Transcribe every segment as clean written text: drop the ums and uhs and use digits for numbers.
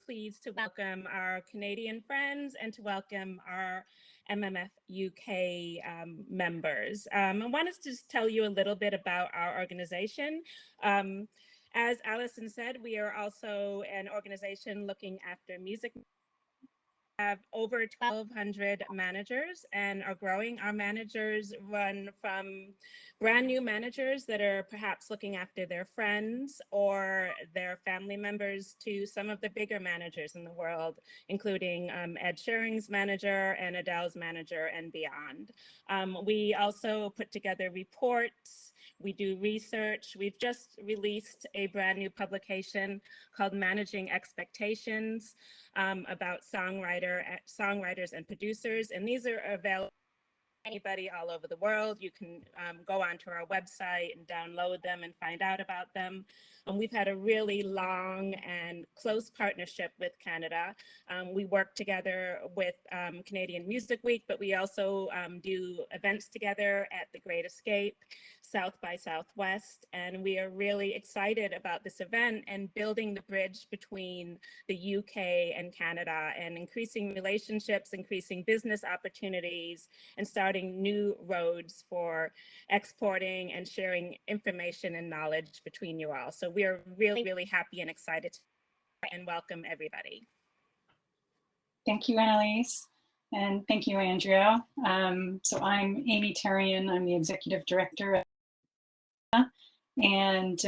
pleased to welcome our Canadian friends and to welcome our MMF UK members. I wanted to just tell you a little bit about our organization. As Allison said, we are also an organization looking after music. Have over 1,200 managers and are growing. Our managers run from brand new managers that are perhaps looking after their friends or their family members to some of the bigger managers in the world, including Ed Sheeran's manager and Adele's manager and beyond. We also put together reports. We do research. We've just released a brand new publication called Managing Expectations, about songwriters and producers, and these are available to anybody all over the world. You can go onto our website and download them and find out about them. We've had a really long and close partnership with Canada. We work together with Canadian Music Week, but we also do events together at the Great Escape, South by Southwest, and we are really excited about this event and building the bridge between the UK and Canada and increasing relationships, increasing business opportunities, and starting new roads for exporting and sharing information and knowledge between you all. So we are really, really happy and excited and welcome everybody. Thank you, Annalise. And thank you, Andrea. So I'm Amy Therrien. I'm the Executive Director. And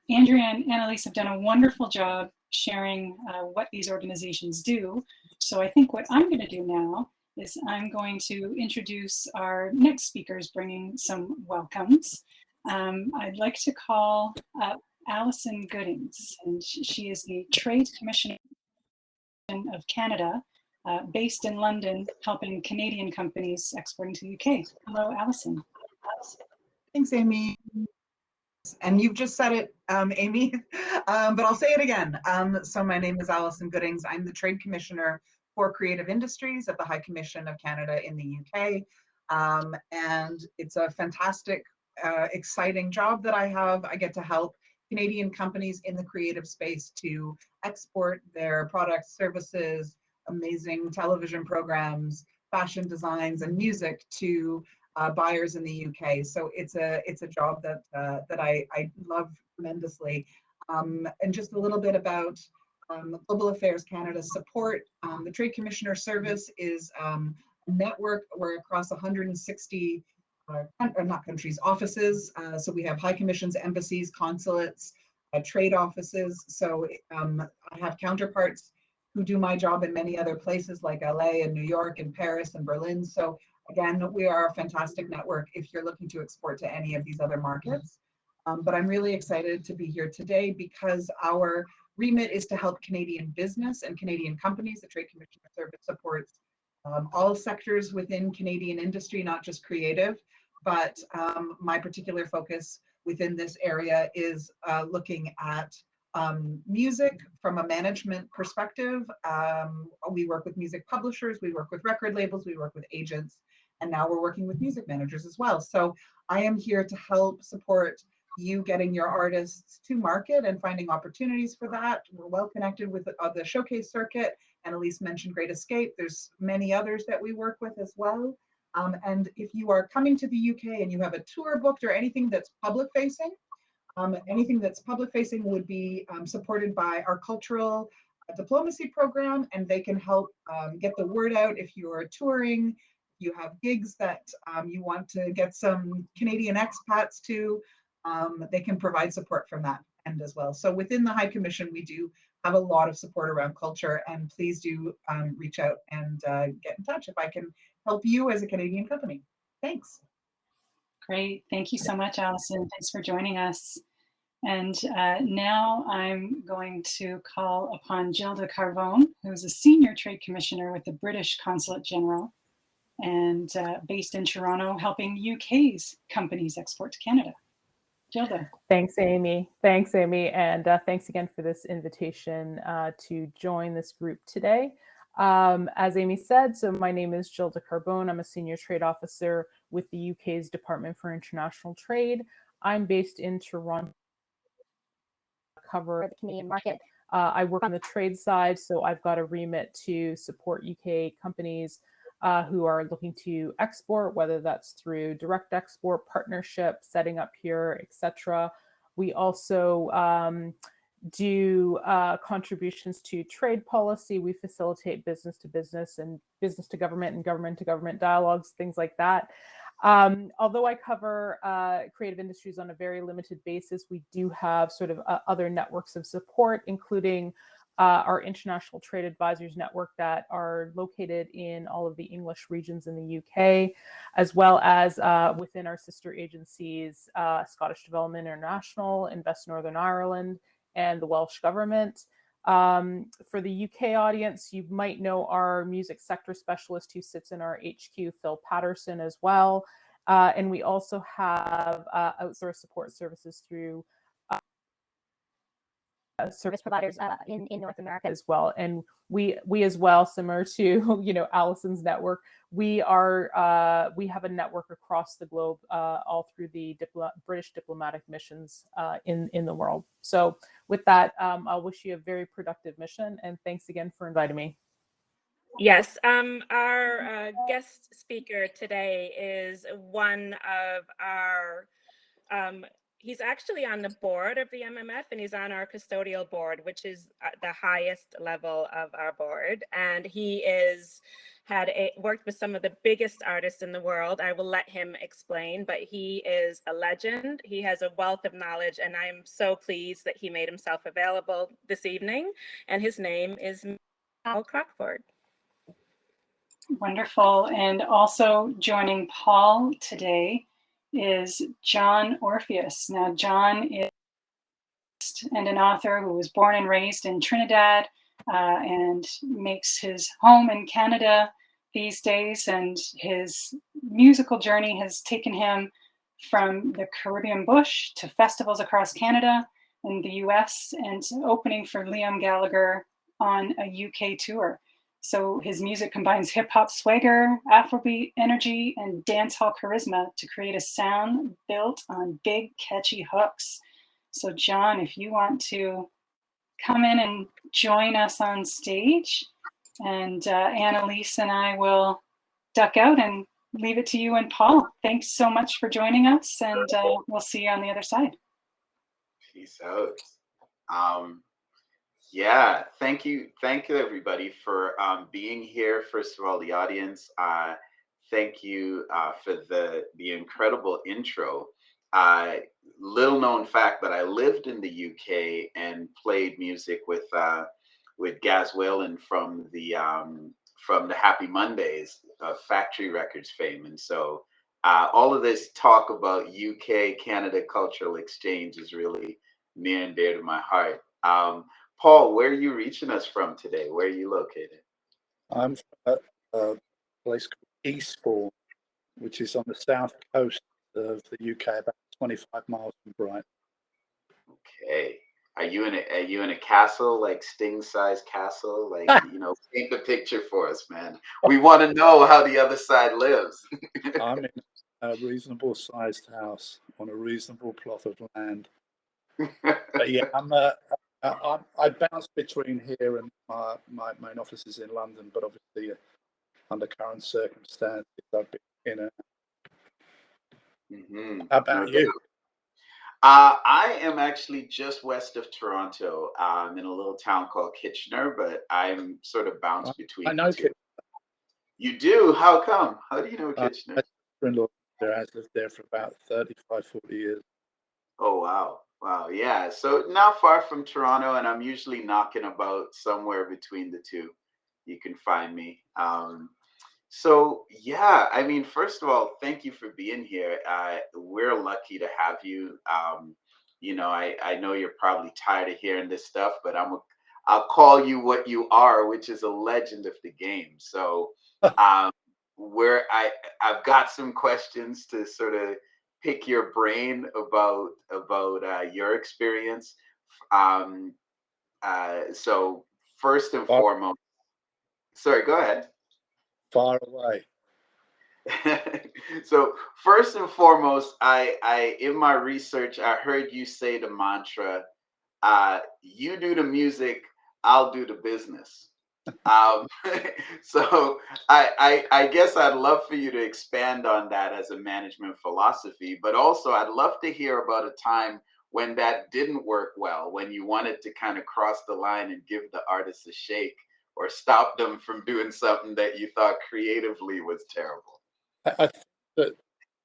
Andrea and Annalise have done a wonderful job sharing what these organizations do. So I think what I'm going to do now is I'm going to introduce our next speakers, bringing some welcomes. I'd like to call Alison Goodings, and she is the Trade Commissioner of Canada, based in London, helping Canadian companies exporting to the UK. Hello, Alison. Thanks, Amy. And you've just said it, Amy, but I'll say it again. So my name is Alison Goodings. I'm the Trade Commissioner for Creative Industries at the High Commission of Canada in the UK. And it's a fantastic, exciting job that I have. I get to help Canadian companies in the creative space to export their products, services, amazing television programs, fashion designs, and music to buyers in the UK. So it's a job that I love tremendously. And just a little bit about Global Affairs Canada's support. The Trade Commissioner Service is a network. We're across 160 not countries, offices. So we have high commissions, embassies, consulates, trade offices. So I have counterparts who do my job in many other places like LA and New York and Paris and Berlin. So again, we are a fantastic network if you're looking to export to any of these other markets. But I'm really excited to be here today because our remit is to help Canadian business and Canadian companies. The Trade Commissioner Service supports all sectors within Canadian industry, not just creative, but my particular focus within this area is looking at music from a management perspective. We work with music publishers, we work with record labels, we work with agents, and now we're working with music managers as well. So I am here to help support you getting your artists to market and finding opportunities for that. We're well connected with the showcase circuit. Annalise mentioned Great Escape. There's many others that we work with as well. And if you are coming to the UK and you have a tour booked or anything that's public facing would be supported by our cultural diplomacy program, and they can help get the word out. If you're touring, you have gigs that you want to get some Canadian expats to, they can provide support from that end as well. So within the High Commission, we do have a lot of support around culture, and please do reach out and get in touch if I can help you as a Canadian company. Thanks. Great. Thank you so much, Alison. Thanks for joining us. And now I'm going to call upon Gilda Carvone, who is a Senior Trade Commissioner with the British Consulate General and based in Toronto, helping UK's companies export to Canada. Gilda. Thanks, Amy. And thanks again for this invitation to join this group today. As Amy said, so my name is Gilda Carvone. I'm a Senior Trade Officer with the UK's Department for International Trade. I'm based in Toronto, cover the Canadian market. I work on the trade side, so I've got a remit to support UK companies who are looking to export, whether that's through direct export, partnership, setting up here, etc. We also do contributions to trade policy. We facilitate business to business and government to government dialogues, things like that. Although I cover creative industries on a very limited basis, we do have sort of other networks of support, including our International Trade Advisors Network that are located in all of the English regions in the UK, as well as within our sister agencies, Scottish Development International, Invest Northern Ireland, and the Welsh Government. For the UK audience, you might know our music sector specialist who sits in our HQ, Phil Patterson, as well. And we also have outsourced support services through service providers in North America as well. And we as well, similar to Alison's network, we have a network across the globe, all through the British diplomatic missions in the world. So with that, I'll wish you a very productive mission, and thanks again for inviting me. Yes, our guest speaker today is one of our he's actually on the board of the MMF, and he's on our custodial board, which is the highest level of our board. And he worked with some of the biggest artists in the world. I will let him explain, but he is a legend. He has a wealth of knowledge, and I'm so pleased that he made himself available this evening. And his name is Paul Crockford. Wonderful. And also joining Paul today is John Orpheus. Now, John is an author who was born and raised in Trinidad and makes his home in Canada these days. And his musical journey has taken him from the Caribbean bush to festivals across Canada and the US, and opening for Liam Gallagher on a UK tour. So his music combines hip-hop swagger, Afrobeat energy, and dancehall charisma to create a sound built on big, catchy hooks. So John, if you want to come in and join us on stage, and Annalise and I will duck out and leave it to you and Paul. Thanks so much for joining us, and we'll see you on the other side. Peace out. Yeah, thank you everybody for being here. First of all, the audience, thank you for the incredible intro. Little known fact, but I lived in the UK and played music with Gaz Whalen from the Happy Mondays, Factory Records fame, and so all of this talk about UK Canada cultural exchange is really near and dear to my heart. Paul, where are you reaching us from today? Where are you located? I'm from a place called Eastbourne, which is on the south coast of the UK, about 25 miles from Brighton. Okay. Are you in a castle, like Sting-sized castle? Like, paint the picture for us, man. We want to know how the other side lives. I'm in a reasonable sized house on a reasonable plot of land. But yeah, I bounce between here and my main office is in London, but obviously under current circumstances, I've been in a. How about you? I am actually just west of Toronto, in a little town called Kitchener, but I'm sort of bounced between. I know Kitchener. You do? How come? How do you know Kitchener? My sister-in-law has lived there for about 35, 40 years. Oh, wow. Wow. Yeah. So not far from Toronto, and I'm usually knocking about somewhere between the two. You can find me. So yeah, I mean, first of all, thank you for being here. We're lucky to have you. I know you're probably tired of hearing this stuff, but I'll call you what you are, which is a legend of the game. So I've got some questions to sort of pick your brain about your experience. So first and foremost, sorry, go ahead. Far away. So first and foremost, I in my research, I heard you say the mantra, you do the music, I'll do the business. Um, so I guess I'd love for you to expand on that as a management philosophy, but also I'd love to hear about a time when that didn't work well, when you wanted to kind of cross the line and give the artists a shake or stop them from doing something that you thought creatively was terrible. I think that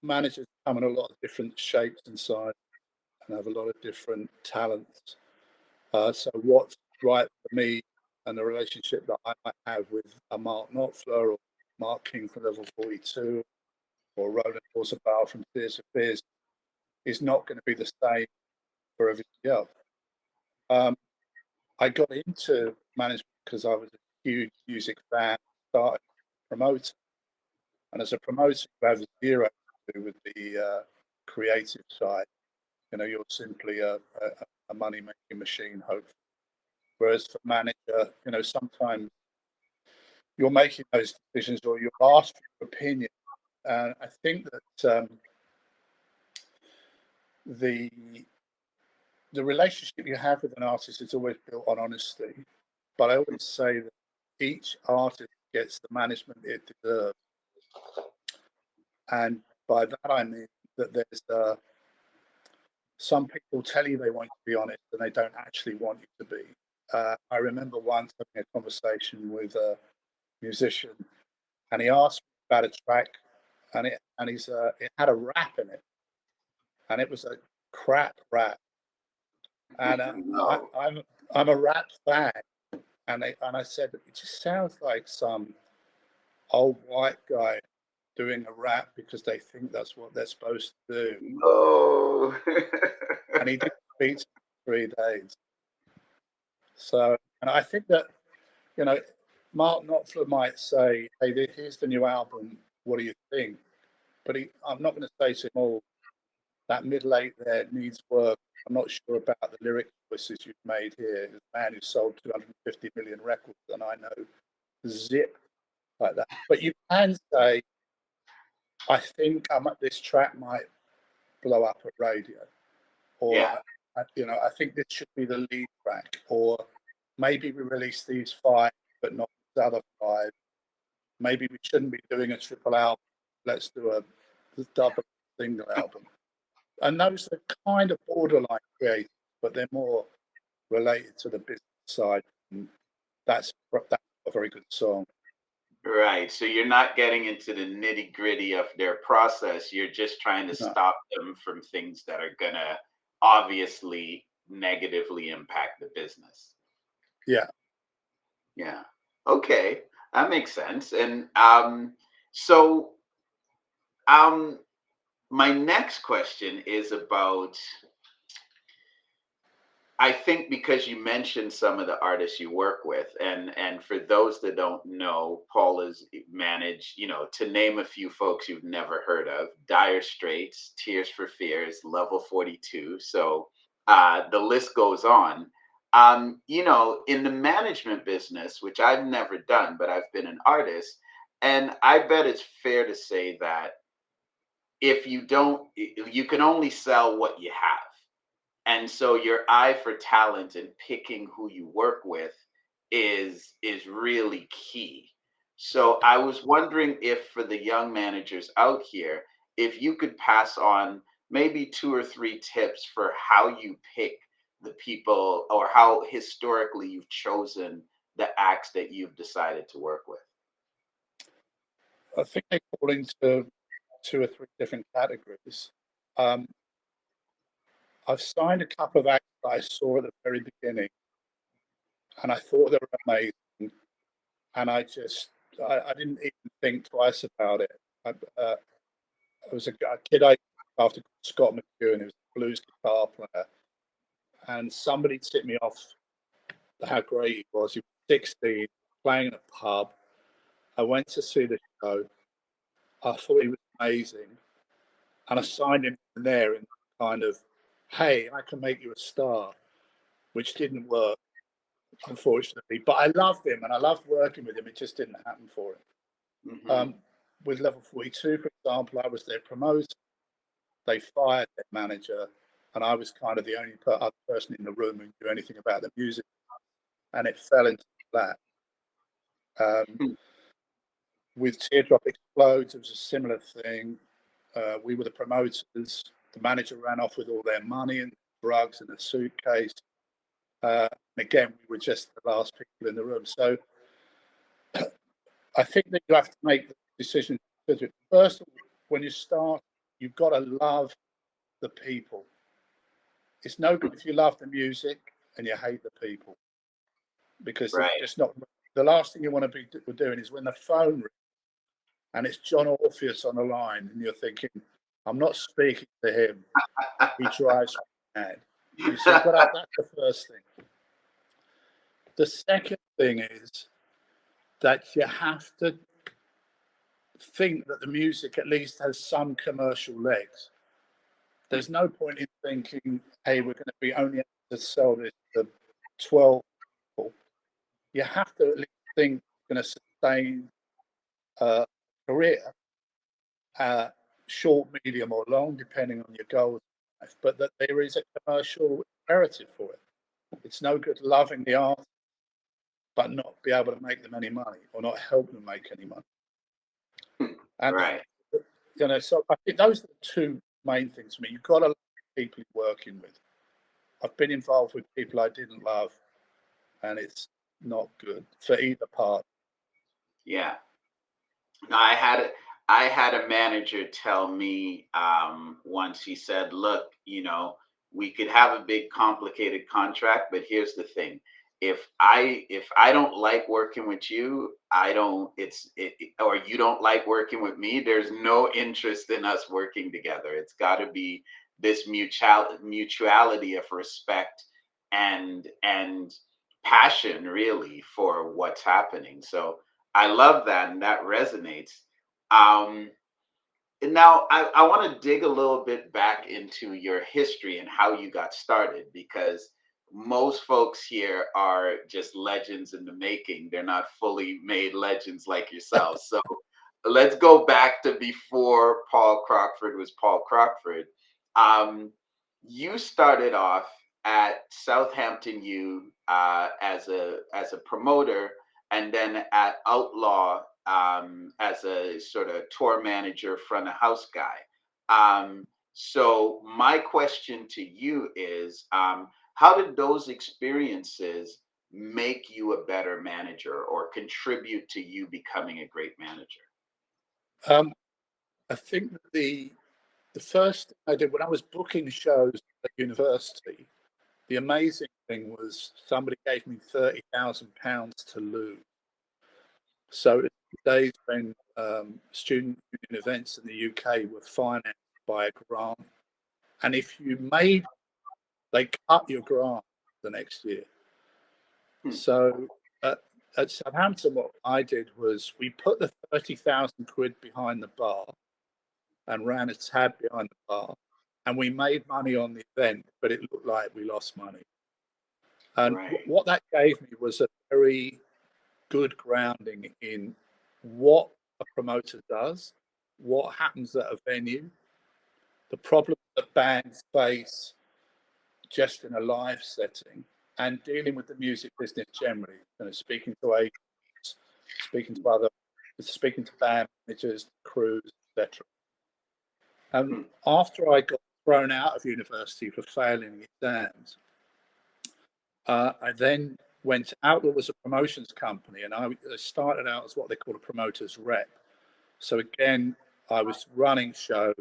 managers come in a lot of different shapes and sizes and have a lot of different talents. So what's right for me and the relationship that I might have with a Mark Knopfler or Mark King from Level 42 or Roland Orzabal from Tears for Fears is not going to be the same for everybody else. I got into management because I was a huge music fan, started promoting. And as a promoter, you have zero to do with the creative side. You know, you're simply a money-making machine, hopefully. Whereas for manager, you know, sometimes you're making those decisions or you're asked for your opinion. And I think that the relationship you have with an artist is always built on honesty. But I always say that each artist gets the management it deserves. And by that I mean that there's some people tell you they want you to be honest and they don't actually want you to be. I remember once having a conversation with a musician and he asked me about a track and it had a rap in it and it was a crap rap. And No. I'm a rap fan, and I said it just sounds like some old white guy doing a rap because they think that's what they're supposed to do. No. And he didn't speak for 3 days. So, and I think that, you know, Mark Knopfler might say, "Hey, here's the new album. What do you think?" But I'm not going to say to him, "Oh, that middle eight there needs work. I'm not sure about the lyric choices you've made here." There's a man who sold 250 million records, and I know zip like that. But you can say, "I think this track might blow up at radio," or Yeah. you know, "I think this should be the lead track," or maybe we release these 5, but not the other 5. Maybe we shouldn't be doing a triple album. Let's do a double single album. And those are kind of borderline creative, but they're more related to the business side. And that's a very good song. Right. So you're not getting into the nitty gritty of their process. You're just trying to No. stop them from things that are going to obviously negatively impact the business. Yeah. Yeah. Okay. That makes sense. And so my next question is about, I think because you mentioned some of the artists you work with, and for those that don't know, Paul has managed, you know, to name a few folks you've never heard of: Dire Straits, Tears for Fears, Level 42. So the list goes on. You know, in the management business, which I've never done, but I've been an artist, and I bet it's fair to say that if you don't, you can only sell what you have. And so your eye for talent and picking who you work with is really key. So I was wondering if for the young managers out here, if you could pass on maybe 2 or 3 tips for how you pick the people or how historically you've chosen the acts that you've decided to work with. I think they fall into 2 or 3 different categories. Um, I've signed a couple of acts that I saw at the very beginning, and I thought they were amazing, and I didn't even think twice about it. I was a kid I after Scott McEwen, who was a blues guitar player, and somebody tipped me off how great he was. He was 16, playing in a pub. I went to see the show. I thought he was amazing, and I signed him there in kind of, "Hey, I can make you a star," which didn't work, unfortunately. But I loved him and I loved working with him. It just didn't happen for him. Mhm. With Level 42, for example, I was their promoter. They fired their manager, and I was kind of the only other person in the room who knew anything about the music. and it fell into that. With Teardrop Explodes, it was a similar thing. We were the promoters. The manager ran off with all their money and drugs in a suitcase. And again, we were just the last people in the room. So I think that you have to make the decision. First, when you start, you've got to love the people. It's no good if you love the music and you hate the people, because Right. it's just not. The last thing you want to be doing is when the phone rings and it's John Orpheus on the line, and you're thinking, I'm not speaking to him. He drives me mad. You see, but that's the first thing. The second thing is that you have to think that the music at least has some commercial legs. There's no point in thinking, hey, we're going to be only able to sell this to 12 people. You have to at least think you're going to sustain a career, short, medium, or long, depending on your goals, but that there is a commercial imperative for it. It's no good loving the art, but not be able to make them any money or not help them make any money. And, right. So I think those are the two main things for me. You've got to love the people you're working with. I've been involved with people I didn't love, and it's not good for either part. Yeah. No, I had a manager tell me once. He said, "Look, we could have a big complicated contract, but here's the thing: if I don't like working with you, or you don't like working with me, there's no interest in us working together. It's got to be this mutuality of respect and passion, really, for what's happening." So I love that, and that resonates. And now I want to dig a little bit back into your history and how you got started, because most folks here are just legends in the making. They're not fully made legends like yourself. So let's go back to before Paul Crockford was Paul Crockford. You started off at Southampton U as a promoter, and then at Outlaw as a sort of tour manager, front of house guy. So my question to you is, how did those experiences make you a better manager or contribute to you becoming a great manager? I think that the first thing I did when I was booking shows at university, the amazing thing was somebody gave me £30,000 to lose. So in the days when student union events in the UK were financed by a grant, and if you made, they cut your grant the next year. So at Southampton, what I did was we put the 30,000 quid behind the bar and ran a tab behind the bar, and we made money on the event, but it looked like we lost money. And what that gave me was a very good grounding in what a promoter does, what happens at a venue, the problems that bands face just in a live setting, and dealing with the music business generally. Speaking to agents, speaking to band managers, crews, etc. After I got thrown out of university for failing exams, I then went out. There was a promotions company, and I started out as what they call a promoter's rep. So again, I was running shows,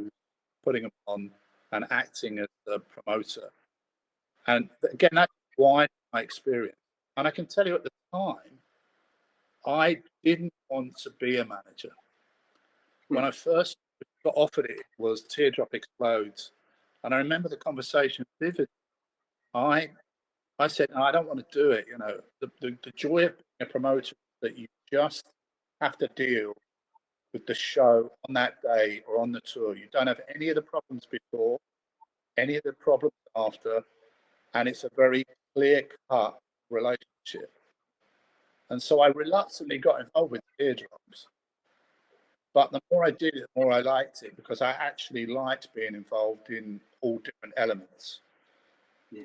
putting them on, and acting as the promoter. And again, that's why my experience. And I can tell you at the time, I didn't want to be a manager. When I first got offered it, it was Teardrop Explodes. And I remember the conversation vividly. I said, no, I don't want to do it. The joy of being a promoter is that you just have to deal with the show on that day or on the tour. You don't have any of the problems before, any of the problems after, and it's a very clear-cut relationship. And so I reluctantly got involved with Teardrops. But the more I did it, the more I liked it, because I actually liked being involved in all different elements.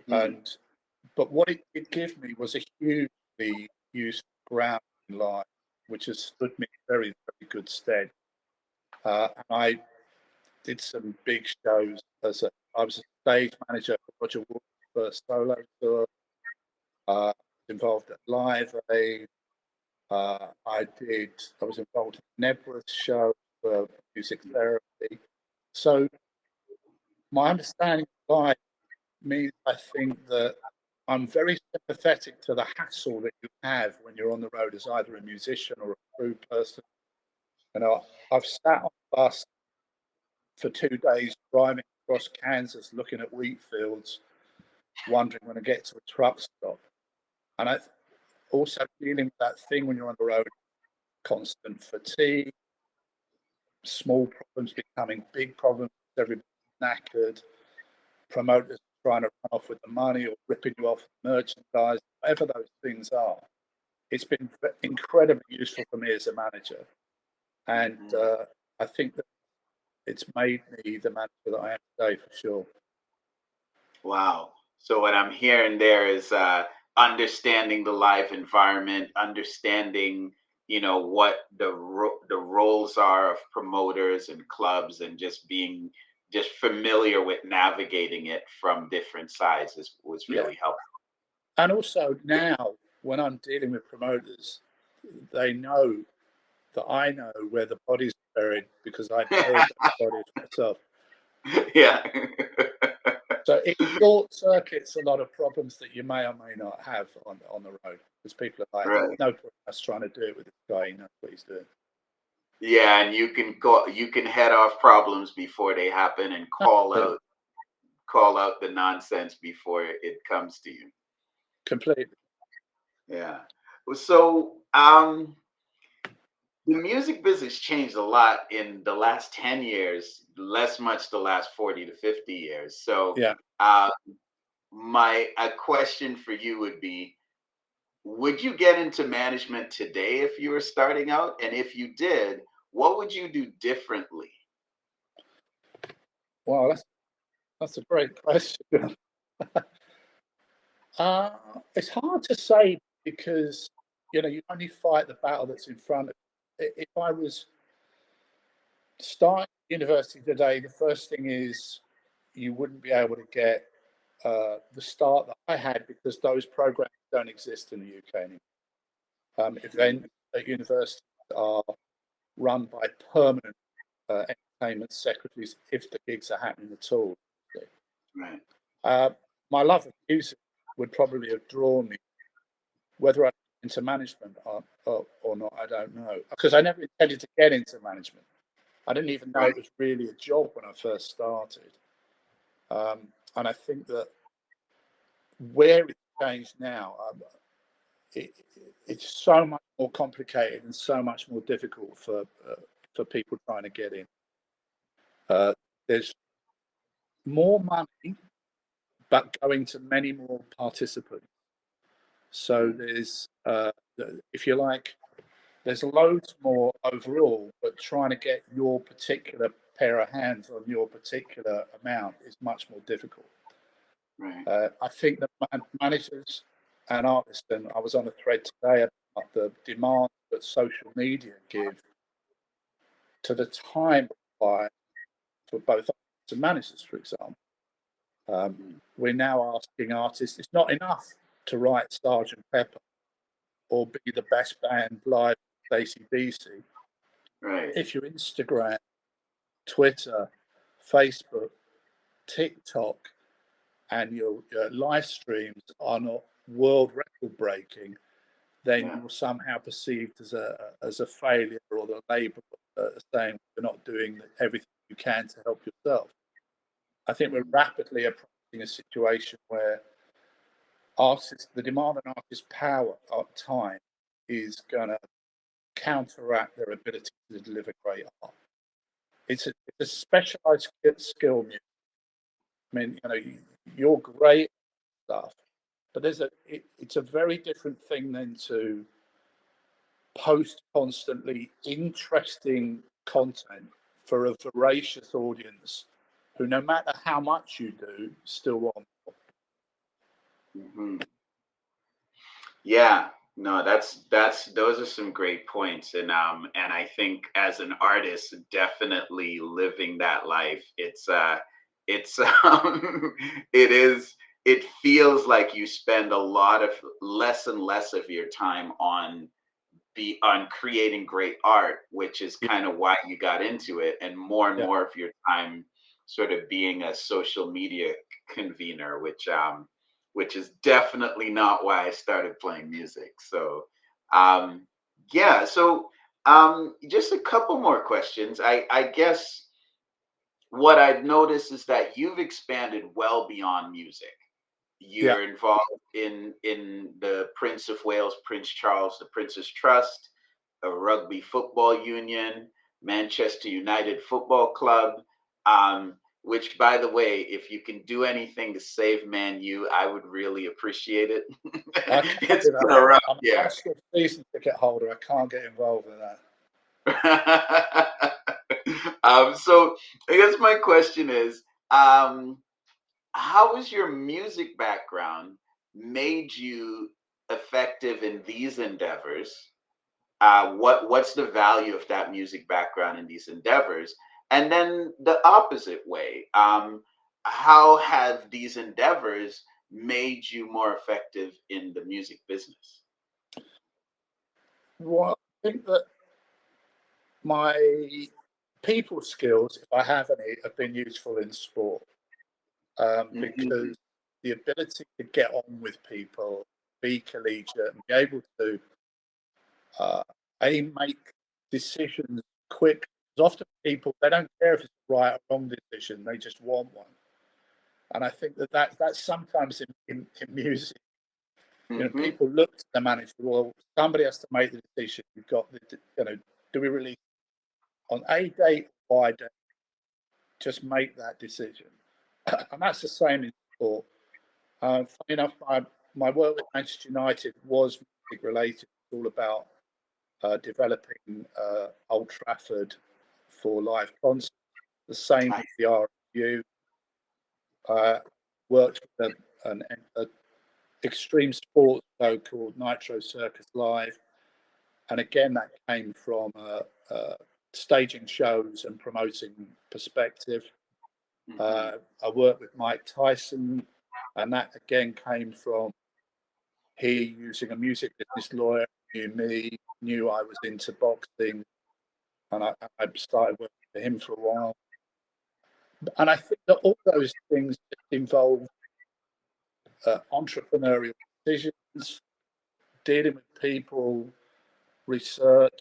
But what it did give me was a huge incredibly useful ground in life, which has stood me in very, very good stead. And I did some big shows I was a stage manager for Roger Waters' first solo tour. Involved at Live Aid. I was involved in Nebworth show for music therapy. So my understanding of life means I think that I'm very sympathetic to the hassle that you have when you're on the road as either a musician or a crew person. And I've sat on a bus for 2 days driving across Kansas looking at wheat fields, wondering when I get to a truck stop. And I also dealing with that thing when you're on the road, constant fatigue, small problems becoming big problems, everybody's knackered, promoters trying to run off with the money or ripping you off merchandise, whatever those things are. It's been incredibly useful for me as a manager. And I think that it's made me the manager that I am today, for sure. Wow. So what I'm hearing there is understanding the live environment, understanding, what the roles are of promoters and clubs, and just being just familiar with navigating it from different sides was really helpful. And also now, when I'm dealing with promoters, they know that I know where the bodies are buried because I buried the bodies myself. Yeah. So it short circuits a lot of problems that you may or may not have on the road, because people are like, Right. no point us trying to do it with this guy, he knows what he's doing. Yeah, and you can head off problems before they happen and call out the nonsense before it comes to you. Completely. Yeah. So the music business changed a lot in the last 10 years, less much the last 40 to 50 years. So Yeah. My question for you would be, would you get into management today if you were starting out? And if you did, what would you do differently? Wow, that's a great question. It's hard to say because you only fight the battle that's in front of you. If I was starting university today, the first thing is you wouldn't be able to get the start that I had because those programs don't exist in the UK anymore. Events at universities are run by permanent entertainment secretaries if the gigs are happening at all. Right. My love of music would probably have drawn me. Whether I get into management or not, I don't know. Because I never intended to get into management. I didn't even know it was really a job when I first started. And I think that where it's changed now, it's so much more complicated and so much more difficult for people trying to get in. There's more money, but going to many more participants. So there's, if you like, there's loads more overall, but trying to get your particular pair of hands on your particular amount is much more difficult. Right. I think that managers and artists, and I was on a thread today about the demand that social media give to the time required for both artists and managers, for example. We're now asking artists, it's not enough to write Sgt. Pepper or be the best band live AC/DC. Right. If your Instagram, Twitter, Facebook, TikTok, and your live streams are not world record breaking, then you're somehow perceived as a failure, or the label saying you're not doing everything you can to help yourself. I think we're rapidly approaching a situation where the demand on artists' power at time is going to counteract their ability to deliver great art. It's a specialized skill. I mean, you're great stuff, but it's a very different thing than to post constantly interesting content for a voracious audience who, no matter how much you do, still want more. Mm-hmm. Yeah, No, those are some great points, and I think as an artist, definitely living that life, it's it is it feels like you spend a lot of less and less of your time on creating great art, which is Yeah, kind of why you got into it, and yeah. more of your time sort of being a social media convener, which is definitely not why I started playing music. So um, yeah, so just a couple more questions. I guess what I've noticed is that you've expanded well beyond music. Yeah. You're involved in the Prince of Wales, Prince Charles, the Prince's Trust, a rugby football union, Manchester United Football Club. Which, by the way, if you can do anything to save Man U, I would really appreciate it. I can't It's do that. been a rough I'm an year. Arsenal season ticket holder. I can't get involved in that. So I guess my question is, how has your music background made you effective in these endeavors? What's the value of that music background in these endeavors? And then the opposite way, how have these endeavors made you more effective in the music business? Well, I think that my people skills, if I have any, have been useful in sport Mhm. because the ability to get on with people, be collegiate, and be able to uh, make decisions quick. Because often people, they don't care if it's a right or wrong decision; they just want one. And I think that's sometimes in music. You know, Mhm. people look to the manager. Well, somebody has to make the decision. You've got the, do we release on A date or Y date? Just make that decision. And that's the same in sport. Funny enough, my work with Manchester United was music related. It's all about developing Old Trafford for live concerts. The same with Nice. the RFU. Worked with a extreme sports show called Nitro Circus Live, and again that came from staging shows and promoting perspective. Mhm. I worked with Mike Tyson, and that again came from he using a music business lawyer, knew me, knew I was into boxing, and I started working for him for a while. And I think that all those things involve entrepreneurial decisions, dealing with people, research,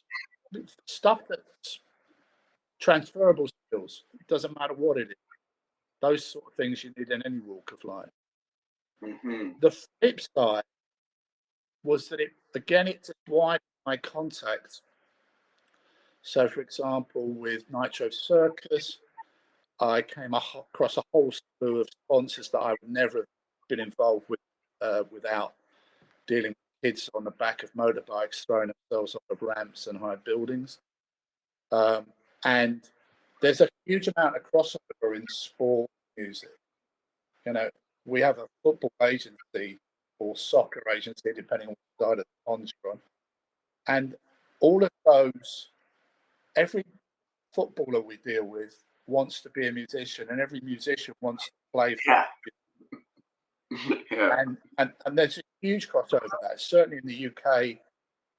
stuff that's transferable skills. It doesn't matter what it is. Those sort of things you need in any walk of life. Mhm. The flip side was that it just widened my contacts. So, for example, with Nitro Circus, I came across a whole slew of sponsors that I would never have been involved with without dealing with kids on the back of motorbikes throwing themselves off of ramps and high buildings. And there's a huge amount of crossover in sport music. You know, we have a football agency or soccer agency, depending on what side of the pond you're on. And all of those, every footballer we deal with wants to be a musician, and every musician wants to play for. Yeah. Yeah. And there's a huge crossover there. Certainly in the UK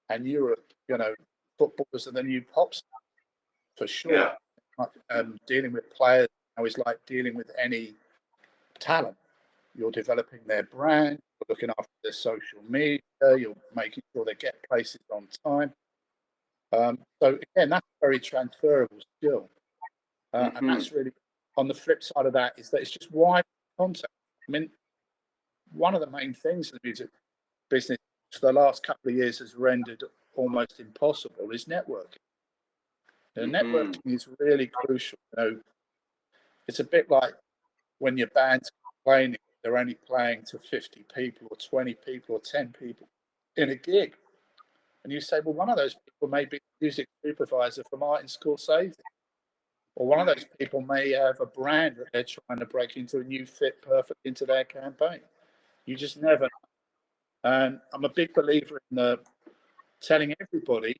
and Europe, footballers are the new pop stars for sure. Yeah. Dealing with players now is like dealing with any talent. You're developing their brand, you're looking after their social media, you're making sure they get places on time. So again, that's a very transferable skill. And Mhm. that's really on the flip side of that is that it's just wide contact. I mean, one of the main things in the music business for the last couple of years has rendered almost impossible is networking. Mhm. Networking is really crucial. It's a bit like when your band's complaining they're only playing to 50 people or 20 people or 10 people in a gig. And you say, well, one of those people may be the music supervisor for Martin Scorsese. Or one of those people may have a brand that they're trying to break into and you fit perfect into their campaign. You just never know. And I'm a big believer in telling everybody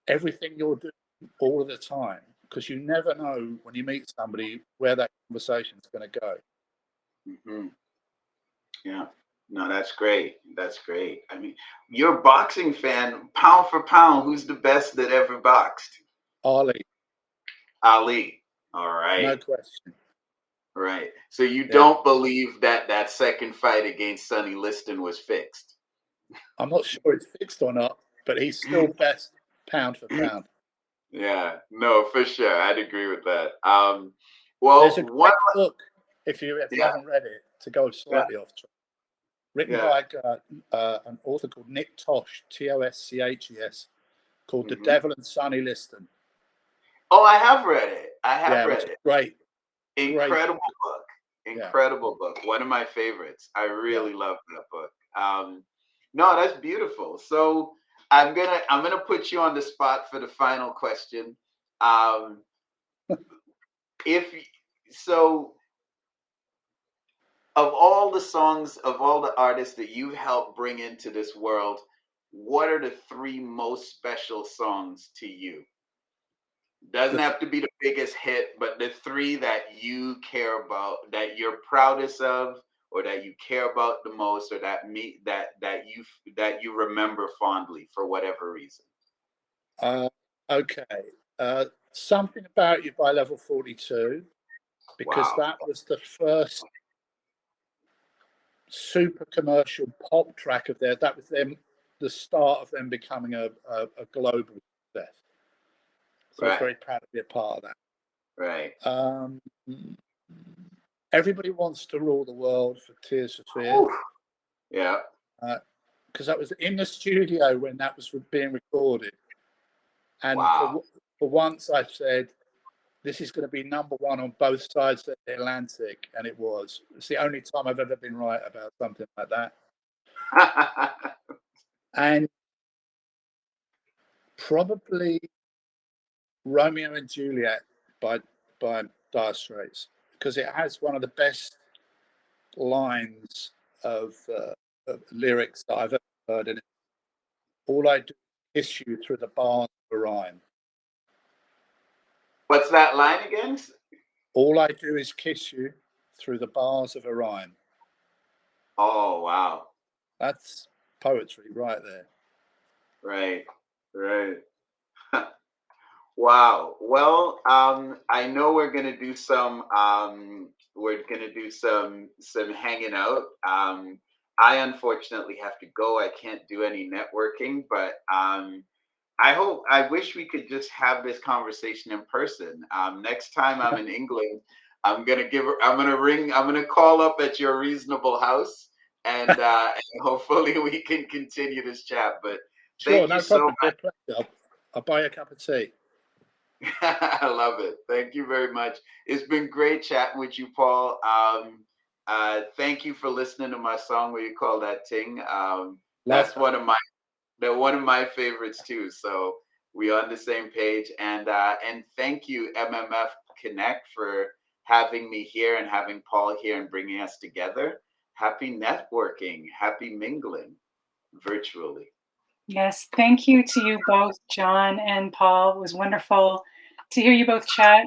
everything you're doing all of the time, because you never know when you meet somebody where that conversation is going to go. Mm-hmm. Yeah. No, that's great. That's great. I mean, you're a boxing fan, pound for pound. Who's the best that ever boxed? Ali, Ali. All right. no question. Right. So you don't believe that that second fight against Sonny Liston was fixed? I'm not sure it's fixed or not, but he's still best pound for pound. Yeah. No, for sure. I'd agree with that. Well, There's a great book, if you haven't read it, to go slightly off track, written by an author called Nick Tosh, Tosches, called The Devil and Sonny Liston. Oh, I have read it. I have read it. Great. Incredible book. Incredible book. One of my favorites. I really love that book. No, that's beautiful. So I'm gonna put you on the spot for the final question. Of all the songs, of all the artists that you've helped bring into this world, what are the 3 most special songs to you? Doesn't have to be the biggest hit, but the 3 that you care about, that you're proudest of, or that you care about the most, or that you remember fondly for whatever reason. Okay. Something About You by Level 42, because that was the first super commercial pop track of theirs. That was the start of them becoming a global success. So I was very proud to be a part of that. Right. Everybody Wants to Rule the World for Tears for Fears. Ooh. Yeah. Because that was in the studio when that was being recorded. And for once I said, this is going to be #1 on both sides of the Atlantic. And it was. It's the only time I've ever been right about something like that. And probably Romeo and Juliet by Dire Straits, because it has one of the best lines of lyrics that I've ever heard in it. All I do is kiss you through the bars of a rhyme. What's that line again? All I do is kiss you through the bars of a rhyme. Oh, wow. That's poetry right there. Right. Wow. Well, I know we're gonna do some hanging out. I unfortunately have to go. I can't do any networking, but I wish we could just have this conversation in person. Next time I'm in England, I'm gonna call up at your reasonable house, and hopefully we can continue this chat. But thank you so much. I'll buy you a cup of tea. I love it. Thank you very much. It's been great chatting with you, Paul. Thank you for listening to my song. What you call that ting? That's one of my favorites too. So we are on the same page. And thank you, MMF Connect, for having me here and having Paul here and bringing us together. Happy networking, happy mingling virtually. Yes, thank you to you both, John and Paul. It was wonderful to hear you both chat.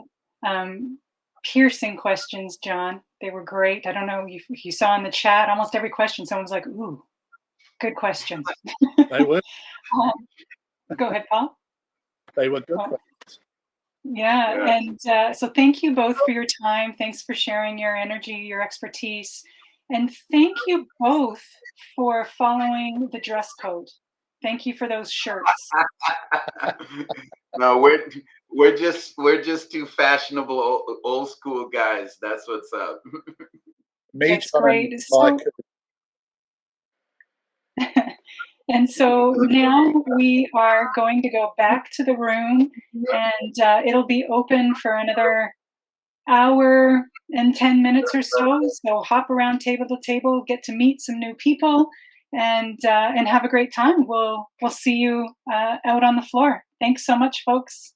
Piercing questions, John. They were great. I don't know if you saw in the chat, almost every question, someone's like, ooh, good question. They were. Go ahead, Paul. They were good questions. Yeah, and so thank you both for your time. Thanks for sharing your energy, your expertise. And thank you both for following the dress code. Thank you for those shirts. No, we're just 2 fashionable old school guys. That's what's up. That's great. And so now we are going to go back to the room, and it'll be open for another hour and 10 minutes or so. So hop around table to table, get to meet some new people, and have a great time. We'll see you out on the floor. Thanks so much, folks.